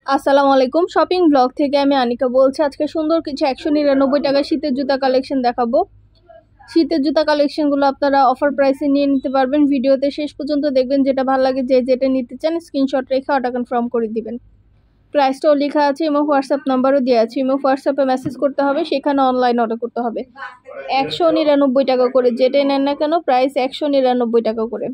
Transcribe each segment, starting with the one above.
আসসালামু আলাইকুম, shopping blog থেকে আমি আনিকা বলছি। আজকে সুন্দর কিছু 199 টাকা শীতের জুতা কালেকশন দেখাবো। শীতের জুতা কালেকশনগুলো আপনারা অফার প্রাইসে নিয়ে নিতে পারবেন। ভিডিওতে শেষ পর্যন্ত দেখবেন, যেটা ভালো লাগে যেটা নিতে চান স্ক্রিনশট রেখে অর্ডার কনফার্ম করে দিবেন। প্রাইসটাও লেখা আছে, ইমো হোয়াটসঅ্যাপ নাম্বারও দেওয়া আছে। ইমো হোয়াটসঅ্যাপে মেসেজ করতে হবে, সেখানে অনলাইন অর্ডার করতে হবে। 199 টাকা করে, যেটাই নেন না কেন প্রাইস 199 টাকা করে।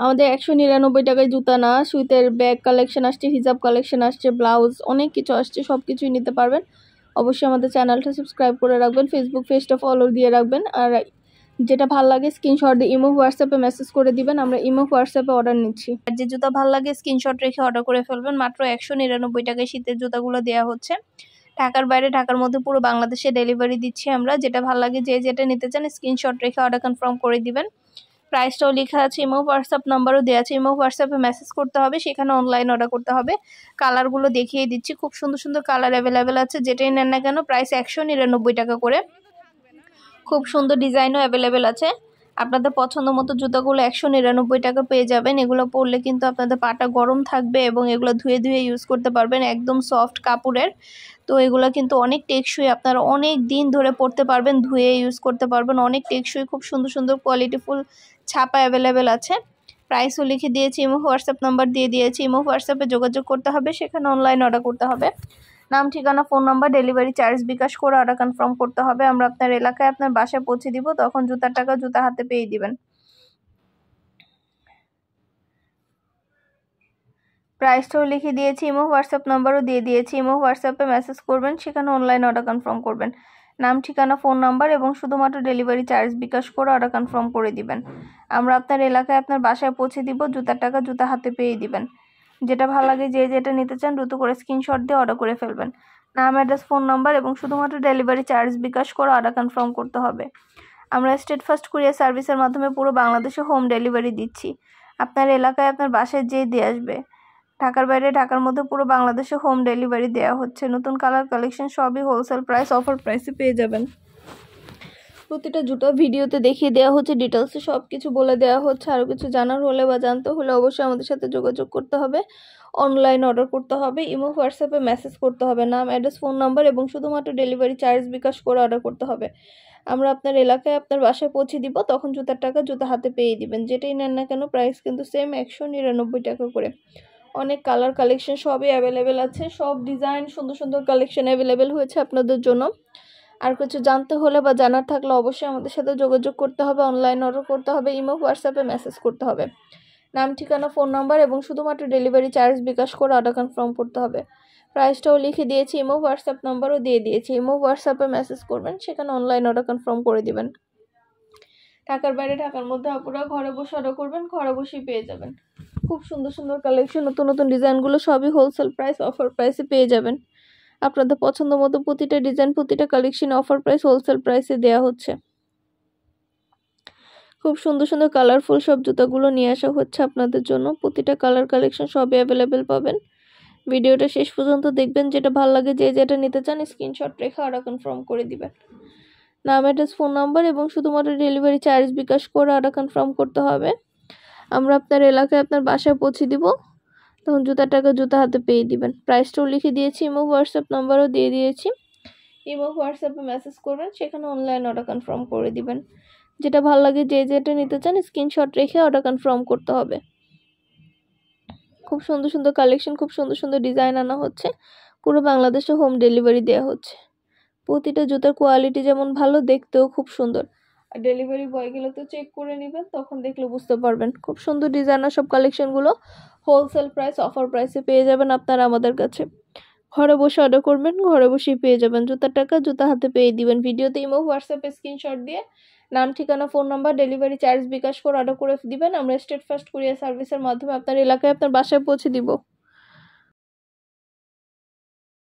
আমাদের 199 টাকায় জুতা না, সুইতের ব্যাগ কালেকশন আসছে, হিজাব কালেকশন আসছে, ব্লাউজ অনেক কিছু আসছে, সব কিছুই নিতে পারবেন। অবশ্যই আমাদের চ্যানেলটা সাবস্ক্রাইব করে রাখবেন, ফেসবুক পেজটা ফলো দিয়ে রাখবেন। আর যেটা ভালো লাগে স্ক্রিনশট দিয়ে ইমো হোয়াটসঅ্যাপে মেসেজ করে দিবেন, আমরা ইমো হোয়াটসঅ্যাপে অর্ডার নিচ্ছি। আর যে জুতা ভালো লাগে স্ক্রিনশট রেখে অর্ডার করে ফেলবেন। মাত্র 199 টাকায় শীতের জুতাগুলো দেওয়া হচ্ছে। ঢাকার বাইরে, ঢাকার মধ্যে পুরো বাংলাদেশে ডেলিভারি দিচ্ছি আমরা। যেটা ভালো লাগে যেটা নিতে চান স্ক্রিনশট রেখে অর্ডার কনফার্ম করে দিবেন। প্রাইসটাও লেখা আছে, ইমো হোয়াটসঅ্যাপ নাম্বারও দেওয়া আছে। ইমো হোয়াটসঅ্যাপে মেসেজ করতে হবে, সেখানে অনলাইন অর্ডার করতে হবে। কালারগুলো দেখিয়ে দিচ্ছি, খুব সুন্দর সুন্দর কালার অ্যাভেলেবেল আছে। যেটাই নেন না কেন প্রাইস 199 টাকা করে। খুব সুন্দর ডিজাইনও অ্যাভেলেবেল আছে। আপনাদের পছন্দ মতো জুতাগুলো 199 টাকা পেয়ে যাবেন। এগুলো পরলে কিন্তু আপনাদের পাটা গরম থাকবে এবং এগুলো ধুয়ে ধুয়ে ইউজ করতে পারবেন, একদম সফট কাপড়ের। তো এগুলো কিন্তু অনেক টেকসই, আপনারা অনেক দিন ধরে পরতে পারবেন, ধুয়ে ইউজ করতে পারবেন, অনেক টেকসই। খুব সুন্দর সুন্দর কোয়ালিটিফুল ছাপা অ্যাভেলেবেল আছে। প্রাইসও লিখে দিয়েছি, ইমো হোয়াটসঅ্যাপ নাম্বার দিয়ে দিয়েছি। ইমো হোয়াটসঅ্যাপে যোগাযোগ করতে হবে, সেখানে অনলাইন অর্ডার করতে হবে। নাম, ঠিকানা, ফোন নাম্বার, ডেলিভারি চার্জ বিকাশ করে অর্ডার কনফার্ম করতে হবে। আমরা আপনার এলাকায় আপনার বাসায় পৌঁছে দিব, তখন জুতার টাকা জুতা হাতে পেয়ে দিবেন। প্রাইসটাও লিখে দিয়েছি, ইমো হোয়াটসঅ্যাপ নাম্বারও দিয়ে দিয়েছি। ইমো হোয়াটসঅ্যাপে মেসেজ করবেন, সেখানে অনলাইন অর্ডার কনফার্ম করবেন। নাম, ঠিকানা, ফোন নাম্বার এবং শুধুমাত্র ডেলিভারি চার্জ বিকাশ করে অর্ডার কনফার্ম করে দিবেন। আমরা আপনার এলাকায় আপনার বাসায় পৌঁছে দিব, জুতার টাকা জুতা হাতে পেয়ে দিবেন। যেটা ভালো লাগে যেটা নিতে চান দ্রুত করে স্ক্রিনশট দিয়ে অর্ডার করে ফেলবেন। নাম, অ্যাড্রেস, ফোন নাম্বার এবং শুধুমাত্র ডেলিভারি চার্জ বিকাশ করে অর্ডার কনফার্ম করতে হবে। আমরা স্টেট ফার্স্ট কুরিয়ার সার্ভিসের মাধ্যমে পুরো বাংলাদেশে হোম ডেলিভারি দিচ্ছি। আপনার এলাকায় আপনার বাসায় দিয়ে আসবে। ঢাকার বাইরে, ঢাকার মধ্যে পুরো বাংলাদেশে হোম ডেলিভারি দেওয়া হচ্ছে। নতুন কালার কালেকশন সবই হোলসেল প্রাইস, অফার প্রাইসে পেয়ে যাবেন। প্রতিটা জুতো ভিডিওতে দেখিয়ে দেওয়া হচ্ছে, ডিটেলসে সব কিছু বলে দেওয়া হচ্ছে। আরও কিছু জানার হলে বা জানতে হলে অবশ্যই আমাদের সাথে যোগাযোগ করতে হবে, অনলাইন অর্ডার করতে হবে, ইমো হোয়াটসঅ্যাপে মেসেজ করতে হবে। নাম, অ্যাড্রেস, ফোন নাম্বার এবং শুধুমাত্র ডেলিভারি চার্জ বিকাশ করে অর্ডার করতে হবে। আমরা আপনার এলাকায় আপনার বাসায় পৌঁছে দিব, তখন জুতার টাকা জুতা হাতে পেয়ে দিবেন। যেটাই নেন না কেন প্রাইস কিন্তু সেম 199 টাকা করে। অনেক কালার কালেকশন সবই অ্যাভেলেবেল আছে, সব ডিজাইন সুন্দর সুন্দর কালেকশন অ্যাভেলেবেল হয়েছে আপনাদের জন্য। আর কিছু জানতে হলে বা জানার থাকলে অবশ্যই আমাদের সাথে যোগাযোগ করতে হবে, অনলাইন অর্ডার করতে হবে, ইমো হোয়াটসঅ্যাপে মেসেজ করতে হবে। নাম, ঠিকানা, ফোন নাম্বার এবং শুধুমাত্র ডেলিভারি চার্জ বিকাশ করে অর্ডার কনফার্ম করতে হবে। প্রাইসটাও লিখে দিয়েছি, ইমো হোয়াটসঅ্যাপ নাম্বারও দিয়ে দিয়েছি। ইমো হোয়াটসঅ্যাপে মেসেজ করবেন, সেখানে অনলাইন অর্ডার কনফার্ম করে দিবেন। ঢাকার বাইরে, ঢাকার মধ্যে আপুরা ঘরে বসে অর্ডার করবেন, ঘরে বসেই পেয়ে যাবেন। খুব সুন্দর সুন্দর কালেকশন, নতুন নতুন ডিজাইনগুলো সবই হোলসেল প্রাইস, অফার প্রাইসে পেয়ে যাবেন। আপনাদের পছন্দ মতো প্রতিটা ডিজাইন, প্রতিটা কালেকশন অফার প্রাইস, হোলসেল প্রাইসে দেওয়া হচ্ছে। খুব সুন্দর সুন্দর কালারফুল সব জুতাগুলো নিয়ে আসা হচ্ছে আপনাদের জন্য। প্রতিটা কালার কালেকশন সবই অ্যাভেলেবেল পাবেন। ভিডিওটা শেষ পর্যন্ত দেখবেন, যেটা ভালো লাগে যেটা নিতে চান স্ক্রিনশট রেখে অর্ডার কনফার্ম করে দিবেন। নাম, অ্যাড্রেস, ফোন নাম্বার এবং শুধুমাত্র ডেলিভারি চার্জ বিকাশ করে অর্ডার কনফার্ম করতে হবে। আমরা আপনার এলাকায় আপনার বাসায় পৌঁছে দিব, তখন জুতার টাকা জুতা হাতে পেয়ে দিবেন। প্রাইসটাও লিখে দিয়েছি, ইমো হোয়াটসঅ্যাপ নাম্বারও দিয়ে দিয়েছি। ইমো হোয়াটসঅ্যাপে মেসেজ করবেন, সেখানে অনলাইন অর্ডার কনফার্ম করে দিবেন। যেটা ভালো লাগে যেটা নিতে চান স্ক্রিনশট রেখে অর্ডার কনফার্ম করতে হবে। খুব সুন্দর সুন্দর কালেকশন, খুব সুন্দর সুন্দর ডিজাইন আনা হচ্ছে, পুরো বাংলাদেশে হোম ডেলিভারি দেওয়া হচ্ছে। প্রতিটা জুতার কোয়ালিটি যেমন ভালো, দেখতেও খুব সুন্দর। আর ডেলিভারি বয়গুলো তো চেক করে নেবেন, তখন দেখলে বুঝতে পারবেন। খুব সুন্দর ডিজাইনার সব কালেকশনগুলো হোলসেল প্রাইস, অফার প্রাইসে পেয়ে যাবেন আপনারা আমাদের কাছে। ঘরে বসে অর্ডার করবেন, ঘরে বসেই পেয়ে যাবেন। জুতার টাকা জুতা হাতে পেয়ে দিবেন। ভিডিওতে ইমো হোয়াটসঅ্যাপে স্ক্রিনশট দিয়ে নাম, ঠিকানা, ফোন নাম্বার, ডেলিভারি চার্জ বিকাশ করে অর্ডার করে দিবেন। আমরা স্টেট ফার্স্ট কুরিয়ার সার্ভিসের মাধ্যমে আপনার এলাকায় আপনার বাসায় পৌঁছে দিব।